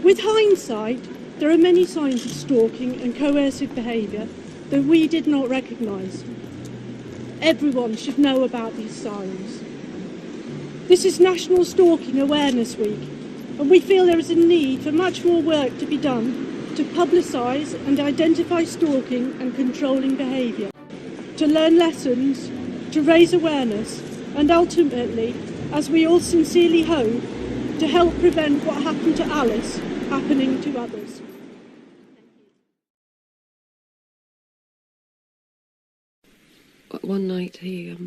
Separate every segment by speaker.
Speaker 1: With hindsight, there are many signs of stalking and coercive behaviour that we did not recognise. Everyone should know about these signs. This is National Stalking Awareness Week, and we feel there is a need for much more work to be done to publicise and identify stalking and controlling behaviour, to learn lessons, to raise awareness, and ultimately, as we all sincerely hope, to help prevent what happened to Alice happening to others.
Speaker 2: One night he,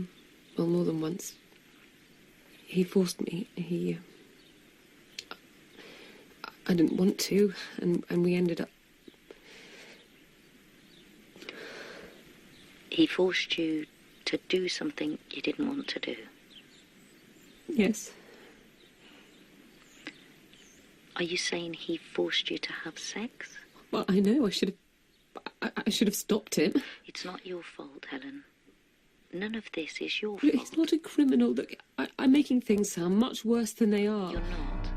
Speaker 2: well, more than once, he forced me. I didn't want to, and we ended up...
Speaker 3: He forced you to do something you didn't want to do?
Speaker 2: Yes.
Speaker 3: Are you saying he forced you to have sex?
Speaker 2: Well, I know, I should have stopped him.
Speaker 3: It's not your fault, Helen. None of this is your fault.
Speaker 2: He's not a criminal. Look, I'm making things sound much worse than they are.
Speaker 3: You're not.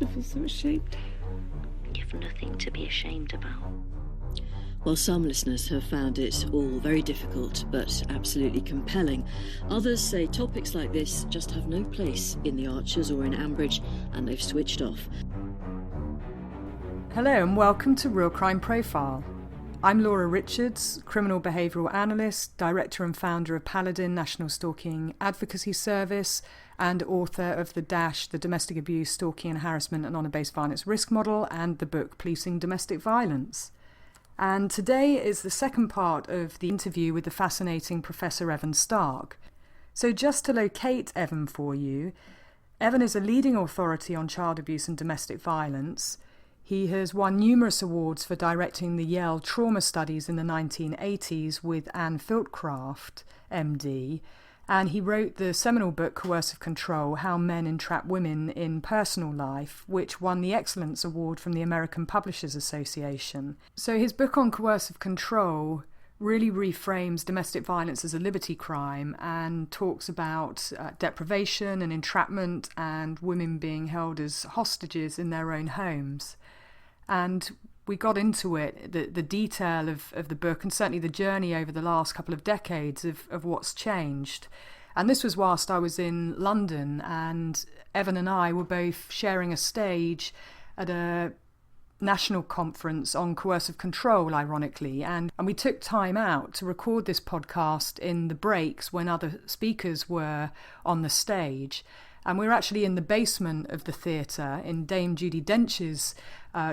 Speaker 2: I feel so ashamed.
Speaker 3: You've nothing to be ashamed about.
Speaker 4: While some listeners have found it all very difficult but absolutely compelling, others say topics like this just have no place in the Archers or in Ambridge, and they've switched off.
Speaker 5: Hello and welcome to Real Crime Profile. I'm Laura Richards, criminal behavioural analyst, director and founder of Paladin National Stalking Advocacy Service, and author of the Domestic Abuse, Stalking and Harassment and Honour-Based Violence Risk Model, and the book Policing Domestic Violence. And today is the second part of the interview with the fascinating Professor Evan Stark. So just to locate Evan for you, Evan is a leading authority on child abuse and domestic violence. He has won numerous awards for directing the Yale trauma studies in the 1980s with Anne Filtcraft, MD, and he wrote the seminal book Coercive Control, How Men Entrap Women in Personal Life, which won the Excellence Award from the American Publishers Association. So his book on coercive control really reframes domestic violence as a liberty crime and talks about deprivation and entrapment and women being held as hostages in their own homes. And we got into it, the detail of the book, and certainly the journey over the last couple of decades of what's changed. And this was whilst I was in London, and Evan and I were both sharing a stage at a national conference on coercive control, ironically, and we took time out to record this podcast in the breaks when other speakers were on the stage. And we were actually in the basement of the theatre in Dame Judi Dench's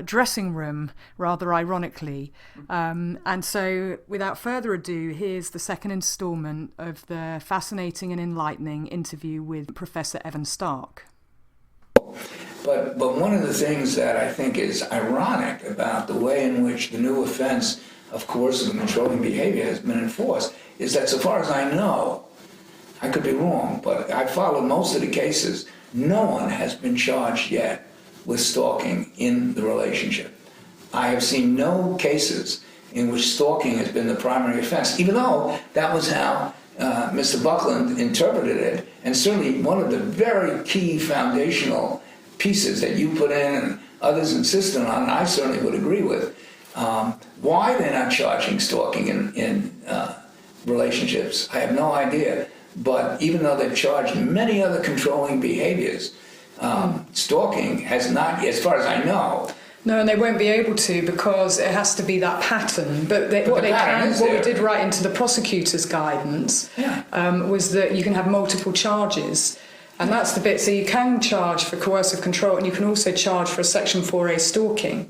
Speaker 5: dressing room, rather ironically. And so, without further ado, here's the second instalment of the fascinating and enlightening interview with Professor Evan Stark.
Speaker 6: But one of the things that I think is ironic about the way in which the new offense of coercive and controlling behavior has been enforced is that, so far as I know, I could be wrong, but I followed most of the cases. No one has been charged yet with stalking in the relationship. I have seen no cases in which stalking has been the primary offense, even though that was how Mr. Buckland interpreted it, and certainly one of the very key foundational pieces that you put in and others insisted on, and I certainly would agree with, why they're not charging stalking in relationships, I have no idea. But even though they've charged many other controlling behaviors, stalking has not, as far as I know.
Speaker 5: No, and they won't be able to because it has to be that pattern. But what we did write into the prosecutor's guidance was that you can have multiple charges. And that's the bit. So you can charge for coercive control, and you can also charge for a Section 4A stalking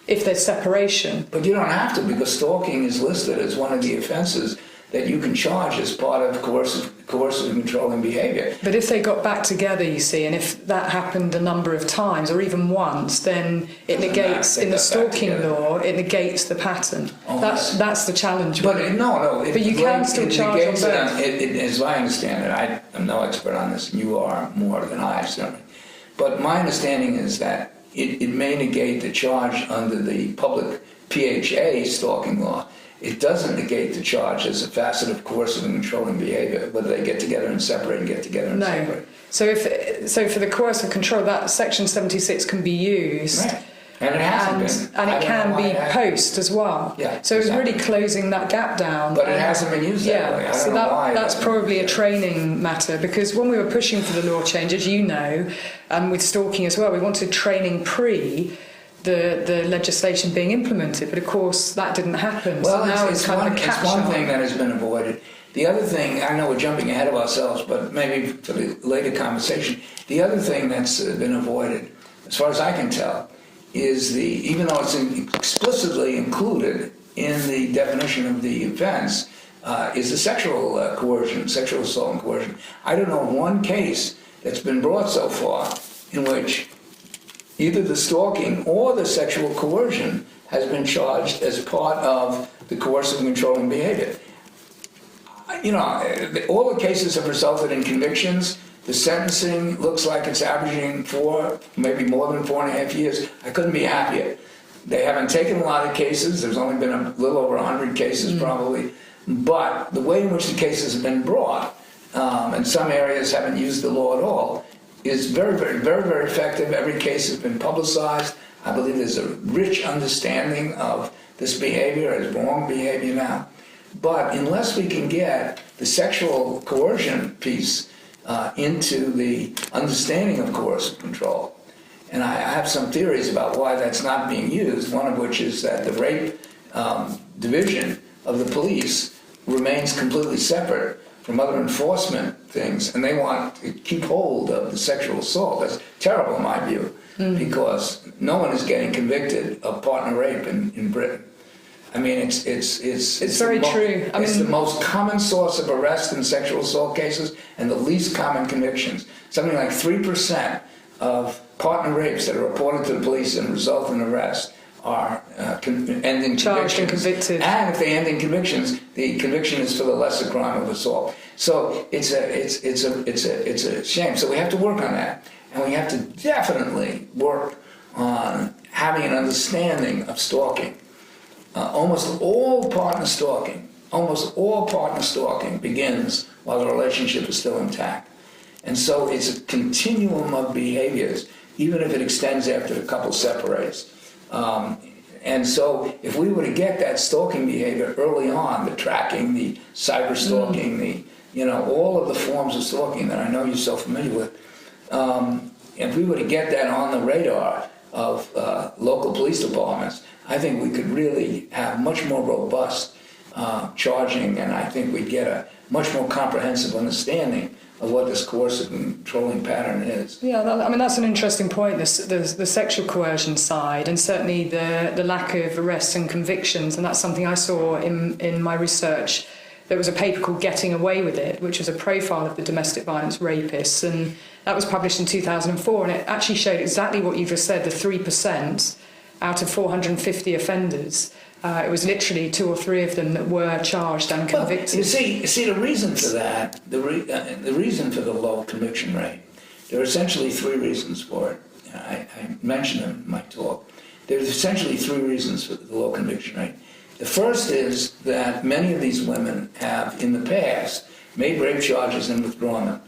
Speaker 5: if there's separation.
Speaker 6: But you don't have to, because stalking is listed as one of the offenses that you can charge as part of coercive controlling behavior.
Speaker 5: But if they got back together, you see, and if that happened a number of times or even once, then it negates, in the stalking law, it negates the pattern. That's the challenge.
Speaker 6: But no.
Speaker 5: But you can still charge on both.
Speaker 6: As I understand it, I'm no expert on this, and you are more than I, certainly. But my understanding is that it may negate the charge under the public PHA stalking law. It doesn't negate the charge as a facet of coercive and controlling behavior, whether they get together and separate and get together and separate.
Speaker 5: So so for the coercive control, that Section 76 can be used.
Speaker 6: Right. And it hasn't been.
Speaker 5: And it can be post as well.
Speaker 6: Yeah,
Speaker 5: so it's really closing that gap down.
Speaker 6: But it hasn't been used that way. I don't know why.
Speaker 5: That's probably a training matter, because when we were pushing for the law change, as you know, with stalking as well, we wanted training pre the legislation being implemented, but of course that didn't happen.
Speaker 6: Well,
Speaker 5: so now
Speaker 6: it's
Speaker 5: kind of a
Speaker 6: it's
Speaker 5: catch
Speaker 6: one
Speaker 5: up.
Speaker 6: thing that has been avoided. The other thing, I know we're jumping ahead of ourselves, but maybe for the later conversation, the other thing that's been avoided, as far as I can tell, is even though it's explicitly included in the definition of the offense, is the sexual coercion, sexual assault and coercion. I don't know of one case that's been brought so far in which either the stalking or the sexual coercion has been charged as part of the coercive and controlling behavior. You know, all the cases have resulted in convictions. The sentencing looks like it's averaging 4, maybe more than 4.5 years. I couldn't be happier. They haven't taken a lot of cases. There's only been a little over 100 cases probably. But the way in which the cases have been brought, and some areas haven't used the law at all, is very, very, very, very effective. Every case has been publicized. I believe there's a rich understanding of this behavior as wrong behavior now. But unless we can get the sexual coercion piece into the understanding of coercive control, and I have some theories about why that's not being used, one of which is that the rape division of the police remains completely separate from other enforcement things, and they want to keep hold of the sexual assault. That's terrible in my view, because no one is getting convicted of partner rape in Britain. I mean, it's
Speaker 5: very true.
Speaker 6: It's the most common source of arrest in sexual assault cases and the least common convictions. Something like 3% of partner rapes that are reported to the police and result in arrest are end in
Speaker 5: charged
Speaker 6: convictions.
Speaker 5: and convicted.
Speaker 6: And if they end in convictions, the conviction is for the lesser crime of assault. So it's a shame. So we have to work on that, and we have to definitely work on having an understanding of stalking. Almost all partner stalking begins while the relationship is still intact. And so it's a continuum of behaviors, even if it extends after the couple separates. And so if we were to get that stalking behavior early on, the tracking, the cyber stalking, all of the forms of stalking that I know you're so familiar with, if we were to get that on the radar of local police departments, I think we could really have much more robust charging, and I think we'd get a much more comprehensive understanding of what this coercive and controlling pattern is.
Speaker 5: Yeah, that's an interesting point, the sexual coercion side, and certainly the lack of arrests and convictions, and that's something I saw in my research. There was a paper called Getting Away With It, which was a profile of the domestic violence rapists, and that was published in 2004, and it actually showed exactly what you just said, the 3% out of 450 offenders. It was literally 2 or 3 of them that were charged and convicted.
Speaker 6: Well, you see, the reason for that, the reason for the low conviction rate, there are essentially 3 reasons for it. I mentioned them in my talk. There's essentially 3 reasons for the low conviction rate. The first is that many of these women have, in the past, made rape charges and withdrawn them.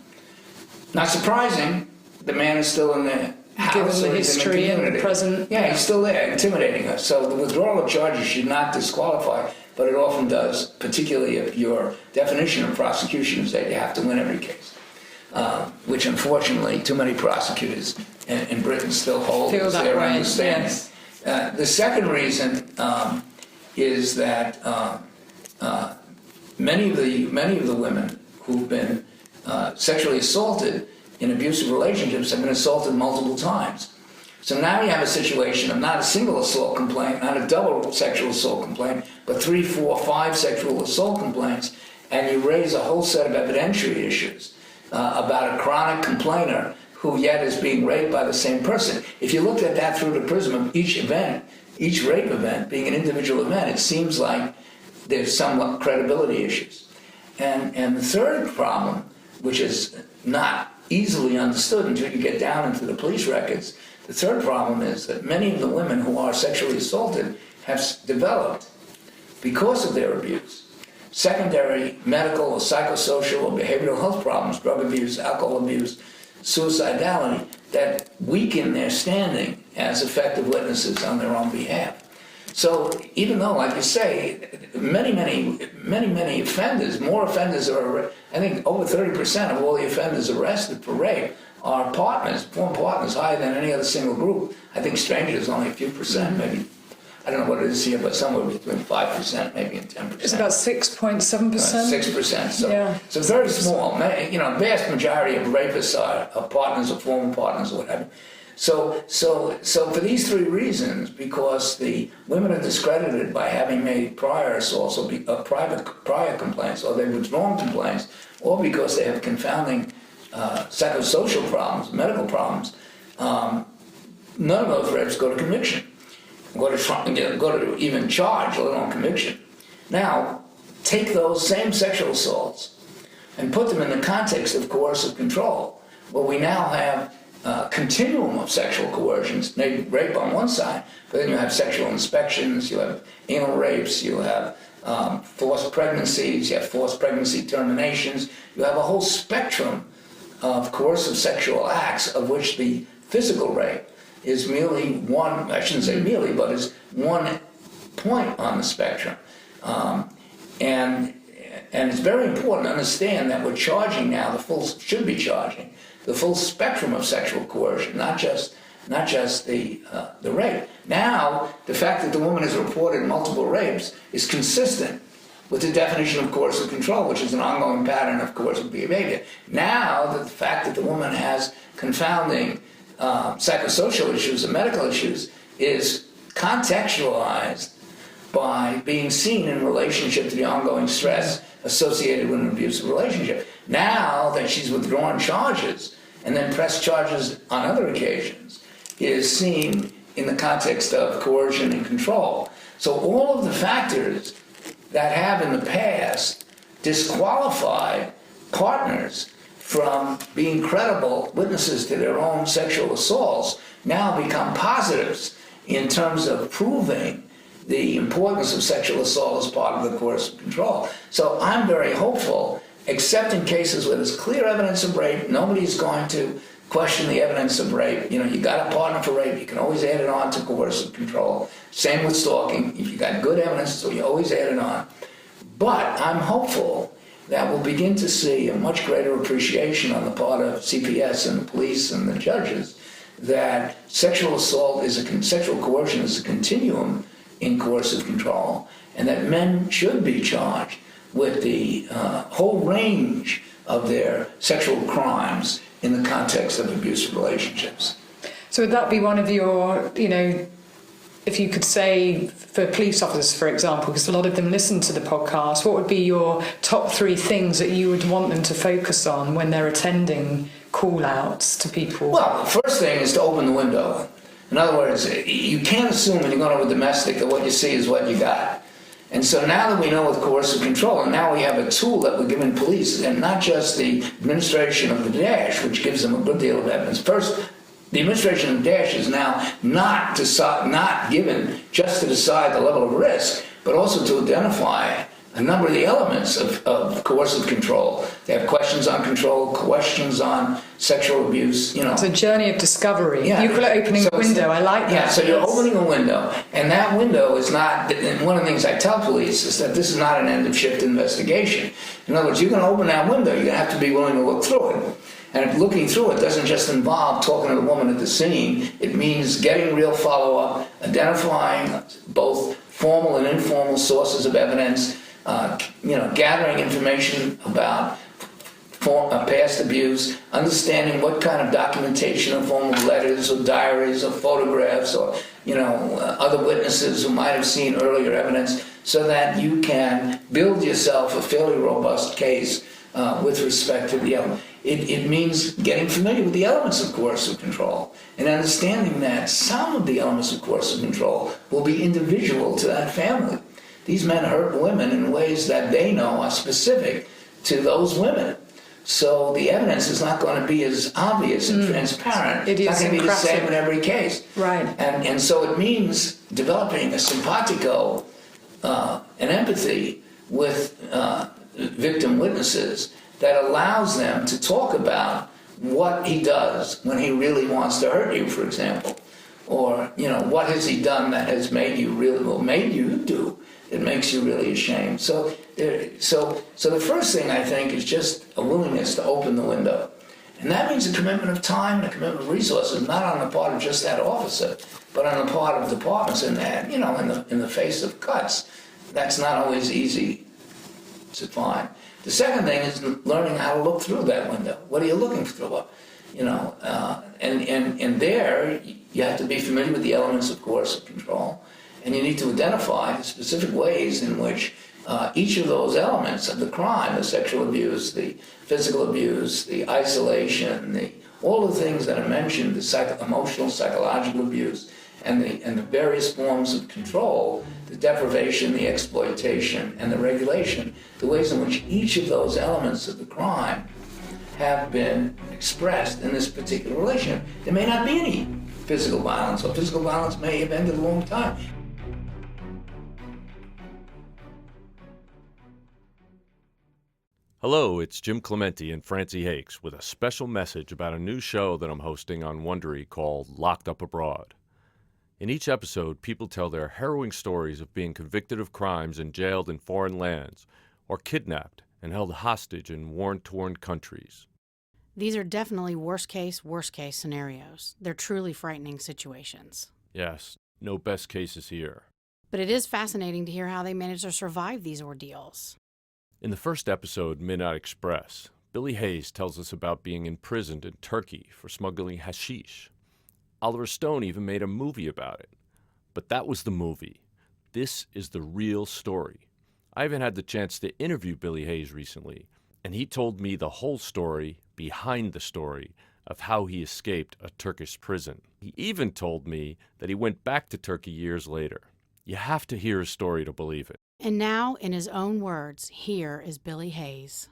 Speaker 6: Not surprising, the man is still in the house.
Speaker 5: Given the history and the present.
Speaker 6: Yeah, he's still there, intimidating her. So the withdrawal of charges should not disqualify, but it often does, particularly if your definition of prosecution is that you have to win every case, which unfortunately too many prosecutors in Britain still hold as their understanding. Yes. The second reason is that many of the women who've been sexually assaulted in abusive relationships have been assaulted multiple times. So now you have a situation of not a single assault complaint, not a double sexual assault complaint, but 3, 4, 5 sexual assault complaints, and you raise a whole set of evidentiary issues about a chronic complainer who yet is being raped by the same person. If you looked at that through the prism of each event, each rape event being an individual event, it seems like there's some credibility issues. And the third problem, which is not easily understood until you get down into the police records, the third problem is that many of the women who are sexually assaulted have developed, because of their abuse, secondary medical or psychosocial or behavioral health problems, drug abuse, alcohol abuse, suicidality that weaken their standing as effective witnesses on their own behalf. So even though, like you say, many offenders, more offenders are, I think over 30% of all the offenders arrested for rape are partners, former partners, higher than any other single group. I think strangers only a few percent, maybe. I don't know what it is here, but somewhere between 5%, maybe, and 10%.
Speaker 5: It's about 6.7%.
Speaker 6: 6%. So,
Speaker 5: yeah.
Speaker 6: So very small. You know, vast majority of rapists are partners or former partners or whatever. So for these three reasons, because the women are discredited by having made prior assaults or prior complaints, or they've withdrawn complaints, or because they have confounding psychosocial problems, medical problems, none of those rapes go to conviction. Go to even charge, let alone conviction. Now, take those same sexual assaults and put them in the context of coercive control, where we now have a continuum of sexual coercions, maybe rape on one side, but then you have sexual inspections, you have anal rapes, you have forced pregnancies, you have forced pregnancy terminations, you have a whole spectrum of coercive sexual acts, of which the physical rape is merely one, I shouldn't say merely, but is one point on the spectrum. And it's very important to understand that we're charging now should be charging the full spectrum of sexual coercion, not just the rape. Now, the fact that the woman has reported multiple rapes is consistent with the definition of coercive control, which is an ongoing pattern of coercive behavior. Now, the fact that the woman has confounding psychosocial issues and medical issues is contextualized by being seen in relationship to the ongoing stress associated with an abusive relationship. Now that she's withdrawn charges and then pressed charges on other occasions is seen in the context of coercion and control. So all of the factors that have in the past disqualified partners from being credible witnesses to their own sexual assaults now become positives in terms of proving the importance of sexual assault as part of the coercive control. So I'm very hopeful, except in cases where there's clear evidence of rape, nobody's going to question the evidence of rape. You know, you got a partner for rape, you can always add it on to coercive control. Same with stalking. If you got good evidence, so you always add it on. But I'm hopeful that we'll begin to see a much greater appreciation on the part of CPS and the police and the judges that sexual assault sexual coercion is a continuum in coercive control, and that men should be charged with the whole range of their sexual crimes in the context of abusive relationships.
Speaker 5: So would that be one of your, if you could say for police officers, for example, because a lot of them listen to the podcast, what would be your top 3 things that you would want them to focus on when they're attending call-outs to people?
Speaker 6: Well, the first thing is to open the window. In other words, you can't assume when you're going to a domestic that what you see is what you got. And so now that we know with coercive control, and now we have a tool that we're giving police, and not just the administration of the DASH, which gives them a good deal of evidence. First, the administration of the DASH is now not given just to decide the level of risk, but also to identify a number of the elements of coercive control. They have questions on control, questions on sexual abuse,
Speaker 5: It's a journey of discovery.
Speaker 6: Yeah.
Speaker 5: You call it opening a window, I like that.
Speaker 6: Yeah, so you're opening a window, and that window is not, and one of the things I tell police is that this is not an end-of-shift investigation. In other words, you're going to open that window, you're going to have to be willing to look through it. And if looking through it doesn't just involve talking to the woman at the scene, it means getting real follow-up, identifying both formal and informal sources of evidence, gathering information about past abuse, understanding what kind of documentation in form of letters or diaries or photographs or other witnesses who might have seen earlier evidence, so that you can build yourself a fairly robust case with respect to the element. It means getting familiar with the elements of coercive control and understanding that some of the elements of coercive control will be individual to that family. These men hurt women in ways that they know are specific to those women. So the evidence is not going to be as obvious and transparent. It's not going to be the same in every case.
Speaker 5: Right.
Speaker 6: And so it means developing a simpatico, an empathy with victim witnesses that allows them to talk about what he does when he really wants to hurt you, for example. Or, what has he done that has made you do, it makes you really ashamed. So the first thing, I think, is just a willingness to open the window. And that means a commitment of time and a commitment of resources, not on the part of just that officer, but on the part of departments in that, in the face of cuts. That's not always easy to find. The second thing is learning how to look through that window. What are you looking through? And there you have to be familiar with the elements of coercive control, and you need to identify the specific ways in which each of those elements of the crime, the sexual abuse, the physical abuse, the isolation, all the things that are mentioned, the emotional, psychological abuse, and the various forms of control, the deprivation, the exploitation, and the regulation, the ways in which each of those elements of the crime have been expressed in this particular relationship. There may not be any physical violence, or physical violence may have ended a long time.
Speaker 7: Hello, it's Jim Clemente and Francie Hakes with a special message about a new show that I'm hosting on Wondery called Locked Up Abroad. In each episode, people tell their harrowing stories of being convicted of crimes and jailed in foreign lands, or kidnapped and held hostage in war-torn countries.
Speaker 8: These are definitely worst-case scenarios. They're truly frightening situations.
Speaker 7: Yes, no best cases here.
Speaker 8: But it is fascinating to hear how they manage to survive these ordeals.
Speaker 7: In the first episode, Midnight Express, Billy Hayes tells us about being imprisoned in Turkey for smuggling hashish. Oliver Stone even made a movie about it. But that was the movie. This is the real story. I even had the chance to interview Billy Hayes recently, and he told me the whole story behind the story of how he escaped a Turkish prison. He even told me that he went back to Turkey years later. You have to hear his story to believe it.
Speaker 8: And now, in his own words, here is Billy Hayes.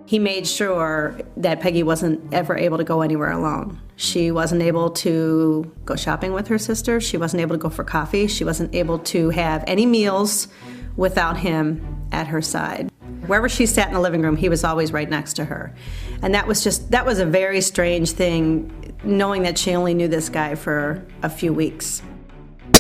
Speaker 9: He made sure that Peggy wasn't ever able to go anywhere alone. She wasn't able to go shopping with her sister. She wasn't able to go for coffee. She wasn't able to have any meals without him at her side. Wherever she sat in the living room, he was always right next to her. And that was a very strange thing, knowing that she only knew this guy for a few weeks.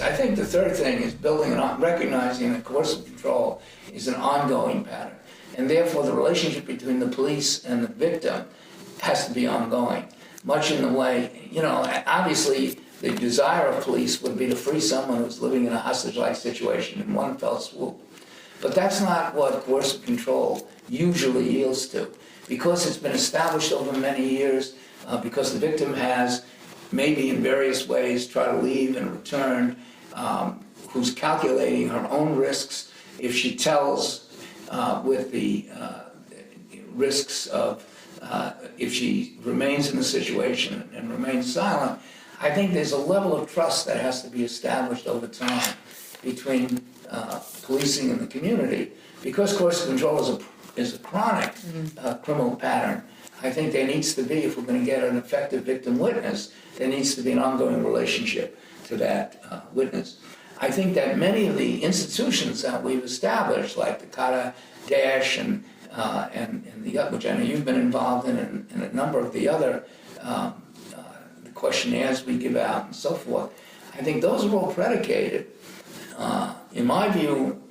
Speaker 6: I think the third thing is recognizing that coercive control is an ongoing pattern. And therefore, the relationship between the police and the victim has to be ongoing. Much in the way, obviously, the desire of police would be to free someone who's living in a hostage-like situation in one fell swoop. But that's not what coercive control usually yields to. Because it's been established over many years, because the victim has, maybe in various ways, tried to leave and return, who's calculating her own risks. If she tells with the risks of, if she remains in the situation and remains silent, I think there's a level of trust that has to be established over time between policing and the community. Because coercive control is a chronic criminal pattern, I think there needs to be, if we're going to get an effective victim witness, there needs to be an ongoing relationship to that witness. I think that many of the institutions that we've established, like the Kata Dash and the which I know you've been involved in, and a number of the other the questionnaires we give out and so forth, I think those are all predicated, in my view,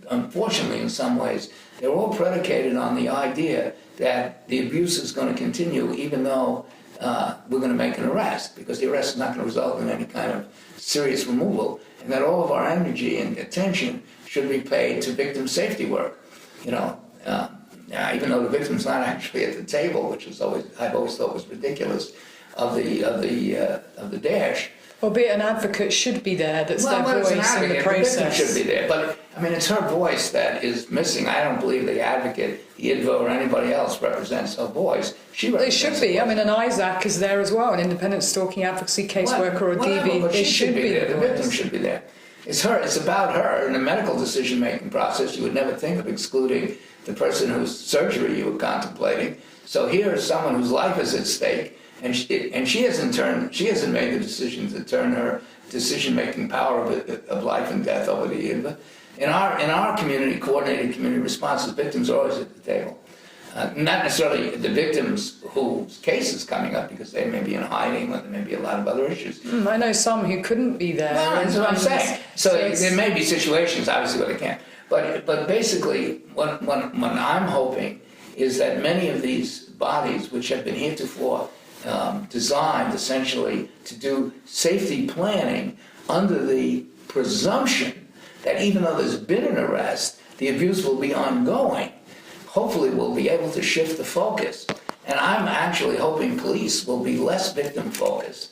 Speaker 6: unfortunately in some ways, they're all predicated on the idea that the abuse is going to continue even though we're going to make an arrest, because the arrest is not going to result in any kind of serious removal, and that all of our energy and attention should be paid to victim safety work. Even though the victim's not actually at the table, which is I've always thought was ridiculous, of the dash.
Speaker 5: Albeit an advocate should be there, that's their voice in the process.
Speaker 6: The victim should be there, but it's her voice that is missing. I don't believe the advocate, the IDVA, or anybody else represents her voice. It
Speaker 5: should be. An Isaac is there as well, an independent stalking advocacy caseworker or a DV.
Speaker 6: But it should be there. The victim should be there. It's her. It's about her. In the medical decision-making process, you would never think of excluding the person whose surgery you were contemplating. So here is someone whose life is at stake, and she hasn't made the decision to turn her decision-making power of life and death over to IDVA. In our community, coordinated community response, the victims are always at the table. Not necessarily the victims whose case is coming up because they may be in hiding or there may be a lot of other issues.
Speaker 5: I know some who couldn't be there.
Speaker 6: Well, that's what I'm saying. So there may be situations, obviously, where they can't. But basically, what I'm hoping is that many of these bodies, which have been heretofore designed essentially to do safety planning under the presumption that even though there's been an arrest, the abuse will be ongoing. Hopefully we'll be able to shift the focus. And I'm actually hoping police will be less victim-focused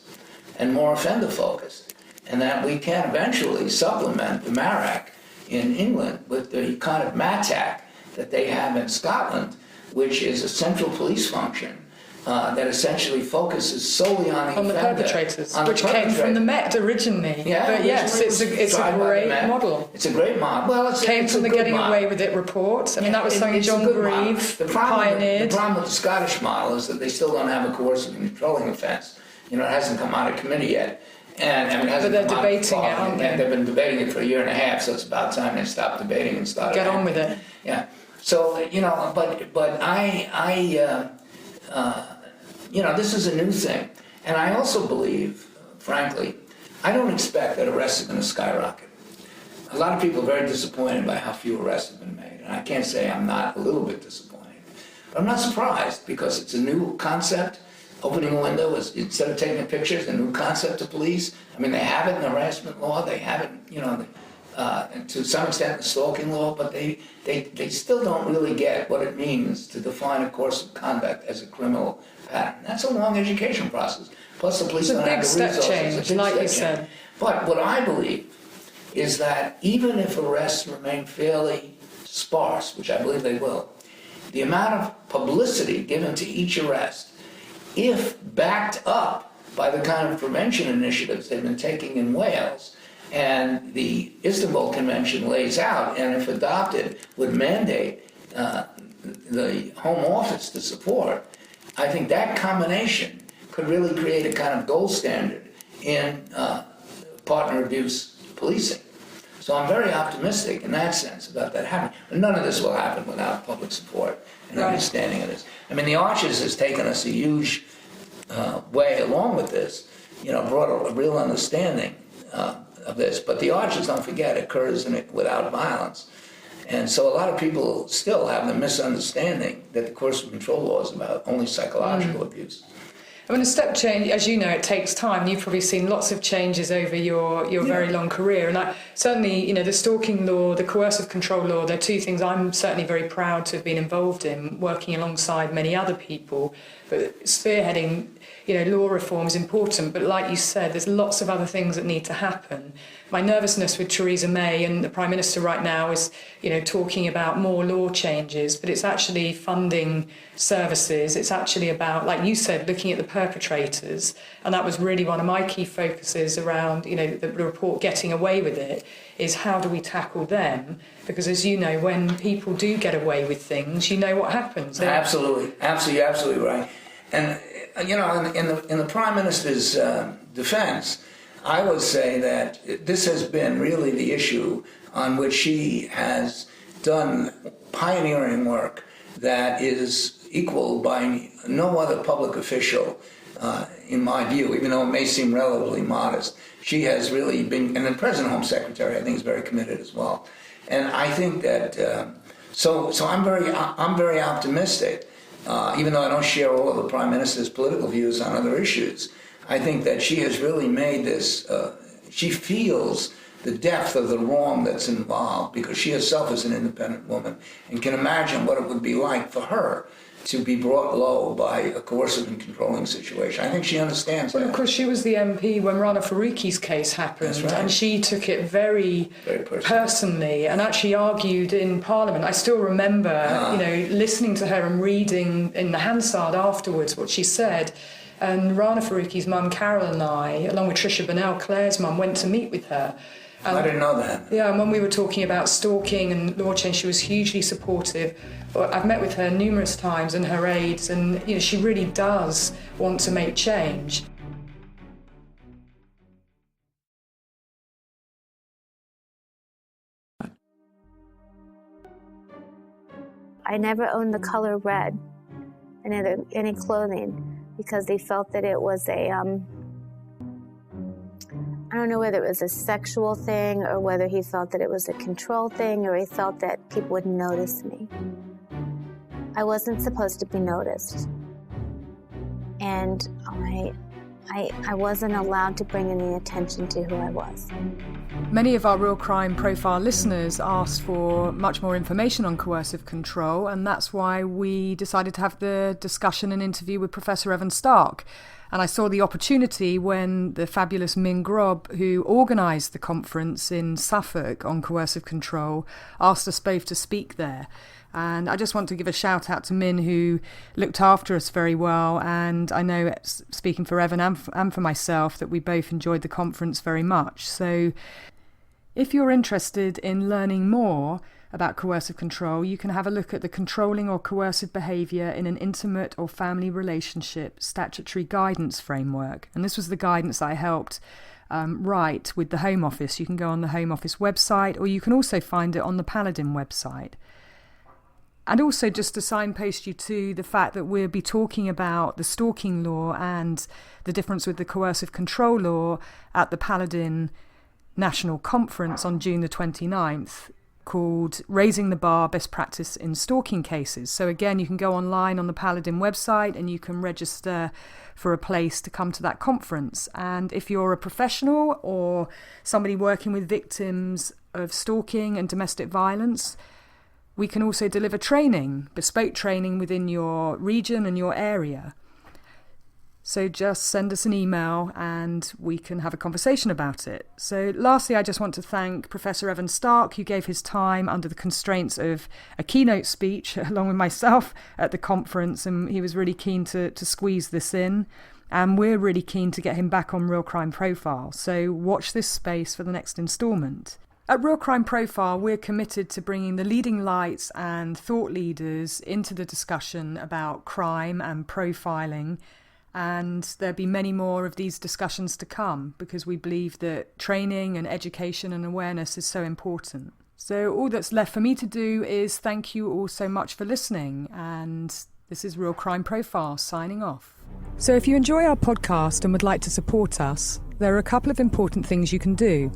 Speaker 6: and more offender-focused, and that we can eventually supplement the MARAC in England with the kind of MATAC that they have in Scotland, which is a central police function that essentially focuses solely on the
Speaker 5: perpetrators, which came from the Met originally.
Speaker 6: Yeah,
Speaker 5: but yes, it's a great model.
Speaker 6: It's a great model. Well, it
Speaker 5: came from the Getting Away with It report. I mean, that was something John Grieve pioneered.
Speaker 6: The problem with the Scottish model is that they still don't have a coercive and controlling offence. You know, it hasn't come out of committee yet. And I mean, it hasn't
Speaker 5: but they're debating it, aren't they?
Speaker 6: They've been debating it for a year and a half, so it's about time they stop debating and start.
Speaker 5: Get on with it.
Speaker 6: Yeah. So, you know, but I you know, this is a new thing. And I also believe, frankly, I don't expect that arrests are going to skyrocket. A lot of people are very disappointed by how few arrests have been made. And I can't say I'm not a little bit disappointed. But I'm not surprised because it's a new concept. Opening a window is, instead of taking pictures, a new concept to police. I mean, they have it in the harassment law. They have it, you know, to some extent the stalking law, but they still don't really get what it means to define a course of conduct as a criminal pattern. That's a long education process. Plus the police don't have the resources.
Speaker 5: It's a big step change, like you said.
Speaker 6: But what I believe is that even if arrests remain fairly sparse, which I believe they will, the amount of publicity given to each arrest, if backed up by the kind of prevention initiatives they've been taking in Wales, and the Istanbul Convention lays out, and if adopted, would mandate the Home Office to support, I think that combination could really create a kind of gold standard in partner abuse policing. So I'm very optimistic in that sense about that happening. But none of this will happen without public support and understanding of this. I mean, the Arches has taken us a huge way along with this, you know, brought a real understanding of this. But the Arches, don't forget, occurs without violence. And so a lot of people still have the misunderstanding that the coercive control law is about only psychological abuse.
Speaker 5: I mean, a step change, as you know, it takes time. You've probably seen lots of changes over your very long career. And certainly, you know, the stalking law, the coercive control law, they're two things I'm certainly very proud to have been involved in, working alongside many other people. But spearheading, you know, law reform is important. But like you said, there's lots of other things that need to happen. My nervousness with Theresa May and the Prime Minister right now is, you know, talking about more law changes, but it's actually funding services. It's actually about, like you said, looking at the perpetrators. And that was really one of my key focuses around, you know, the report Getting Away with It, is how do we tackle them? Because as you know, when people do get away with things, you know what happens.
Speaker 6: Absolutely, you're absolutely right. And, you know, in the Prime Minister's defense, I would say that this has been really the issue on which she has done pioneering work that is equaled by no other public official, in my view, even though it may seem relatively modest. She has really been, and the President Home Secretary, I think, is very committed as well. And I think that, so I'm very optimistic, even though I don't share all of the Prime Minister's political views on other issues. I think that she has really made this, she feels the depth of the wrong that's involved because she herself is an independent woman and can imagine what it would be like for her to be brought low by a coercive and controlling situation. I think she understands that.
Speaker 5: Well, of course, she was the MP when Rana Faruqi's case happened,
Speaker 6: right.
Speaker 5: And she took it very personally and actually argued in Parliament. I still remember, you know, listening to her and reading in the Hansard afterwards what she said. And Rana Faruqi's mum, Carol, and I, along with Tricia Bonnell, Claire's mum, went to meet with her.
Speaker 6: I didn't know that.
Speaker 5: Yeah, and when we were talking about stalking and law change, she was hugely supportive. I've met with her numerous times and her aides, and you know, she really does want to make change.
Speaker 10: I never owned the color red in any clothing because they felt that it was a, I don't know whether it was a sexual thing or whether he felt that it was a control thing or he felt that people would notice me. I wasn't supposed to be noticed. And I wasn't allowed to bring any attention to who I was.
Speaker 5: Many of our Real Crime Profile listeners asked for much more information on coercive control, and that's why we decided to have the discussion and interview with Professor Evan Stark. And I saw the opportunity when the fabulous Min Grob, who organised the conference in Suffolk on coercive control, asked us both to speak there. And I just want to give a shout out to Min, who looked after us very well. And I know, speaking for Evan and for myself, that we both enjoyed the conference very much. So if you're interested in learning more about coercive control, you can have a look at the Controlling or Coercive Behaviour in an Intimate or Family Relationship Statutory Guidance Framework. And this was the guidance I helped write with the Home Office. You can go on the Home Office website, or you can also find it on the Paladin website. And also just to signpost you to the fact that we'll be talking about the stalking law and the difference with the coercive control law at the Paladin National Conference on June the 29th, called Raising the Bar, Best Practice in Stalking Cases. So again, you can go online on the Paladin website and you can register for a place to come to that conference. And if you're a professional or somebody working with victims of stalking and domestic violence, we can also deliver training, bespoke training within your region and your area. So just send us an email and we can have a conversation about it. So lastly, I just want to thank Professor Evan Stark, who gave his time under the constraints of a keynote speech, along with myself, at the conference. And he was really keen to squeeze this in. And we're really keen to get him back on Real Crime Profile. So watch this space for the next instalment. At Real Crime Profile, we're committed to bringing the leading lights and thought leaders into the discussion about crime and profiling, and there'll be many more of these discussions to come because we believe that training and education and awareness is so important. So all that's left for me to do is thank you all so much for listening, and this is Real Crime Profile signing off. So if you enjoy our podcast and would like to support us, there are a couple of important things you can do.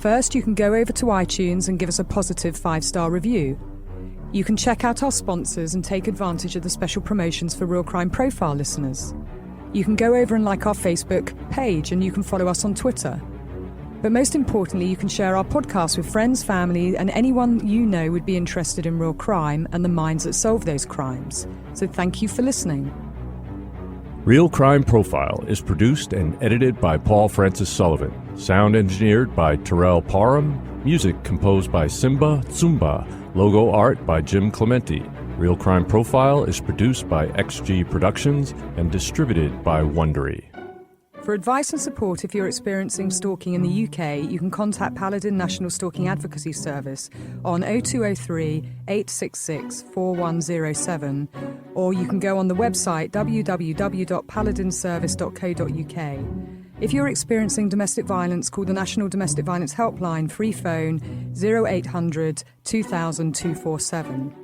Speaker 5: First, you can go over to iTunes and give us a positive 5-star review. You can check out our sponsors and take advantage of the special promotions for Real Crime Profile listeners. You can go over and like our Facebook page, and you can follow us on Twitter. But most importantly, you can share our podcast with friends, family, and anyone you know would be interested in real crime and the minds that solve those crimes. So thank you for listening.
Speaker 7: Real Crime Profile is produced and edited by Paul Francis Sullivan. Sound engineered by Terrell Parham. Music composed by Simba Tsumba. Logo art by Jim Clemente. Real Crime Profile is produced by XG Productions and distributed by Wondery.
Speaker 5: For advice and support if you're experiencing stalking in the UK, you can contact Paladin National Stalking Advocacy Service on 0203 866 4107, or you can go on the website www.paladinservice.co.uk. If you're experiencing domestic violence, call the National Domestic Violence Helpline free phone 0800 2000 247.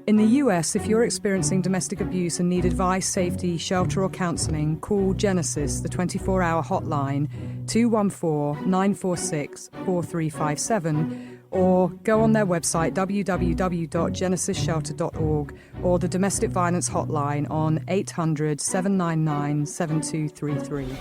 Speaker 5: In the US, if you're experiencing domestic abuse and need advice, safety, shelter or counselling, call Genesis, the 24-hour hotline, 214-946-4357, or go on their website, www.genesisshelter.org, or the Domestic Violence Hotline on 800-799-7233.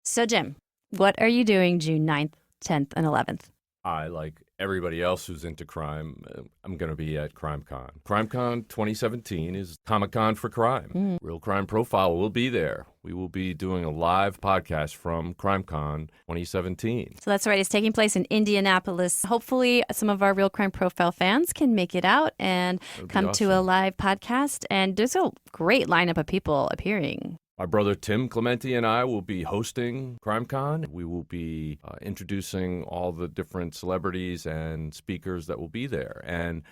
Speaker 11: So, Jim, what are you doing June 9th, 10th, and 11th?
Speaker 7: I, like everybody else who's into crime, I'm going to be at CrimeCon. CrimeCon 2017 is Comic-Con for crime. Real Crime Profile will be there. We will be doing a live podcast from CrimeCon 2017.
Speaker 11: So that's right. It's taking place in Indianapolis. Hopefully, some of our Real Crime Profile fans can make it out and come to a live podcast. And there's a great lineup of people appearing.
Speaker 7: My brother Tim Clemente and I will be hosting CrimeCon. We will be introducing all the different celebrities and speakers that will be there. And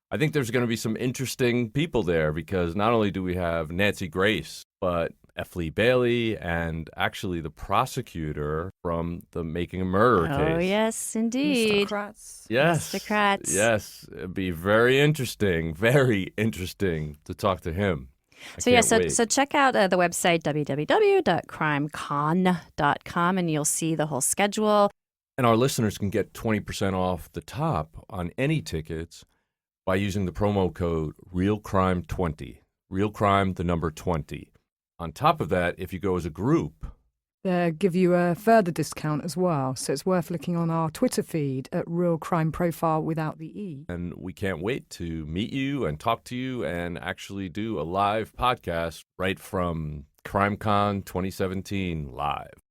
Speaker 7: I think there's going to be some interesting people there because not only do we have Nancy Grace, but F. Lee Bailey and actually the prosecutor from the Making a Murderer case.
Speaker 11: Oh, yes, indeed.
Speaker 5: Mr. Kratz.
Speaker 7: Yes.
Speaker 11: Mr. Kratz.
Speaker 7: Yes. It'd be very interesting to talk to him.
Speaker 11: So check out the website www.crimecon.com and you'll see the whole schedule.
Speaker 7: And our listeners can get 20% off the top on any tickets by using the promo code RealCrime20. RealCrime, the number 20. On top of that, if you go as a group,
Speaker 5: They give you a further discount as well, so it's worth looking on our Twitter feed at Real Crime Profile without the E.
Speaker 7: And we can't wait to meet you and talk to you and actually do a live podcast right from CrimeCon 2017 live.